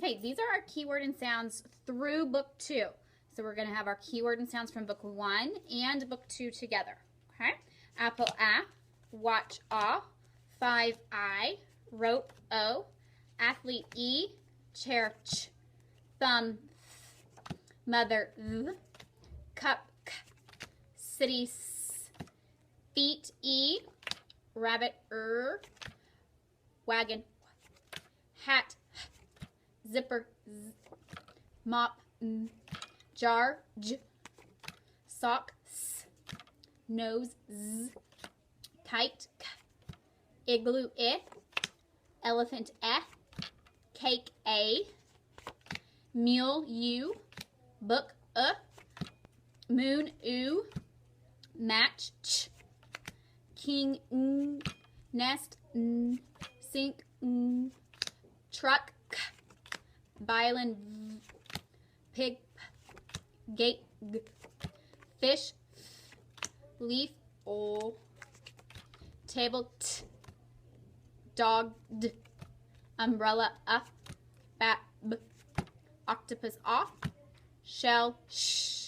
Okay, these are our keyword and sounds through book 2. So we're going to have our keyword and sounds from book 1 and book 2 together. Okay? Apple A, watch A, 5 I, rope O, athlete E, chair Ch, thumb th, mother th, cup K, city S, feet E, rabbit wagon hat zipper Z, mop M, jar J, sock S, nose Z, kite K, igloo I, elephant E, cake A, mule U, book moon U, match Ch, king N, nest N, sink N, truck K, violin V, pig P, gate G, fish F, leaf O, table T, dog D, umbrella bat B, octopus off, shell sh.